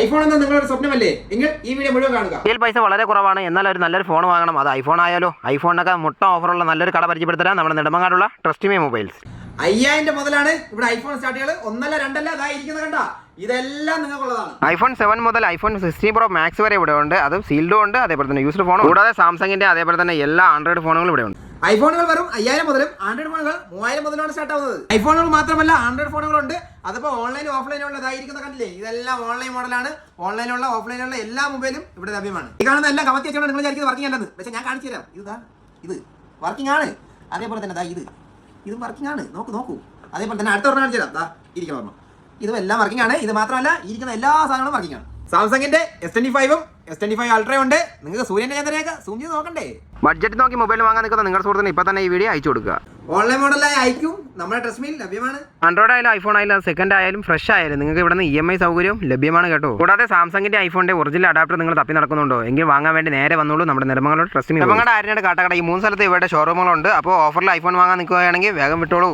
IPhone എന്ന നിങ്ങളുടെ സ്വപ്നമല്ലേ എങ്കിൽ ഈ വീഡിയോ മുഴുവൻ കാണുക. ഇതിൽ പൈസ വളരെ കുറവാണ്, എന്നാൽ ഒരു നല്ലൊരു ഫോൺ വാങ്ങണം. അത് ഐഫോൺ ആയാലോ. ഐഫോണിനൊക്കെ മുട്ട ഓഫറുള്ള നല്ലൊരു കട പരിചയപ്പെടുത്തരാം. നമ്മുടെ നെടുമങ്ങാടുള്ള ട്രസ്റ്റ് മീ മൊബൈൽസ്. 5000 മുതലാണ് ഇവിടെ ഐഫോൺ സ്റ്റാർട്ടുകൾ. ഒന്നല്ല രണ്ടല്ല, അതായിരിക്കുന്നത് കണ്ട, ഇതെല്ലാം നിങ്ങൾക്കുള്ളതാണ്. ഐഫോൺ 7 മുതൽ ഐഫോൺ 16 പ്രോ മാക്സ് വരെ ഇവിടെ ഉണ്ട്. അതും സീൽഡും ഉണ്ട്, അതേപോലെ തന്നെ യൂസ്ഡ് ഫോണും. കൂടാതെ സാംസങ്ങിന്റെ അതേപോലെ തന്നെ എല്ലാ ആൻഡ്രോയിഡ് ഫോണുകളും ഇവിടെ ഉണ്ട്. ഐഫോണുകൾ വെറും 5000 മുതലും ആൻഡ്രോയിഡ് ഫോണുകൾ 3000 മുതലാണ് സ്റ്റാർട്ട് ആവുന്നത്. ഐഫോണുകൾ മാത്രമല്ല ആൻഡ്രോയിഡ് ഫോണുകളുണ്ട്. അതിപ്പോൾ ഓൺലൈനും ഓഫ്ലൈനും ഉള്ളതായിരിക്കുന്ന കണ്ടില്ലേ, ഇതെല്ലാം ഓൺലൈൻ മോഡലാണ്. ഓൺലൈനുള്ള ഓഫ്ലൈനുള്ള എല്ലാ മൊബൈലും ഇവിടെ ലഭ്യമാണ്. ഈ കാണുന്ന എല്ലാം കമത്തി വെച്ചാൽ നിങ്ങൾ വിചാരിക്കുന്നത് വർക്കിംഗ് അല്ലെന്ന്. പക്ഷേ ഞാൻ കാണിച്ചു തരാം. ഇത് വർക്കിംഗ് ആണ്. അതേപോലെ തന്നെ ഇത് വർക്കിംഗ് ആണ്. നോക്കൂ. അതേപോലെ തന്നെ അടുത്ത ഒരെണ്ണം കാണിച്ചു തരാം. ഇരിക്കണം. ഇതും എല്ലാം വർക്കിംഗ് ആണ്. ഇത് മാത്രമല്ല, ഇരിക്കുന്ന എല്ലാ സാധനങ്ങളും വർക്കിംഗ് ആണ്. സാംസങ്ങിന്റെ S25ഉം S25 അൾട്രയും ഉണ്ട്. നിങ്ങൾക്ക് സൂര്യന്റെ ചന്ദ്രനൊക്കെ സൂം ചെയ്ത് നോക്കണ്ടേ? ബഡ്ജറ്റ് നോക്കി മൊബൈൽ വാങ്ങാൻ നിൽക്കുന്ന നിങ്ങളുടെ സുഹൃത്തിന് ഇപ്പോൾ തന്നെ ഈ വീഡിയോ അയച്ചു കൊടുക്കുക. ഓൺലൈൻ മോഡലായി അയക്കും. നമ്മുടെ ട്രസ്റ്റ് മീൽ ലഭ്യമാണ്. ആൻഡ്രോയിഡ് ആയാലും ഐഫോൺ ആയാലും സെക്കൻഡ് ആയാലും ഫ്രഷ് ആയാലും നിങ്ങൾക്ക് ഇവിടെ നിന്ന് EMI സൗകര്യവും ലഭ്യമാണ് കേട്ടോ. കൂടാതെ സാംസങ്ങിന്റെ ഐഫോണിന്റെ ഒറിജിനൽ അഡാപ്റ്റർ നിങ്ങൾ തപ്പി നടക്കുന്നുണ്ടോ എങ്കിൽ വാങ്ങാൻ വേണ്ടി നേരെ വന്നോളൂ നമ്മുടെ നെടുമങ്ങാട് ട്രസ്റ്റ് മീ. നെടുമങ്ങാട് ആര്യനാട് കാട്ടക്കട ഈ 3 സ്ഥലത്ത് ഇവിടെ ഷോറൂമുകളുണ്ട്. അപ്പോൾ ഓഫറിൽ ഐഫോൺ വാങ്ങാൻ നിൽക്കുകയാണെങ്കിൽ വേഗം വിട്ടോളൂ.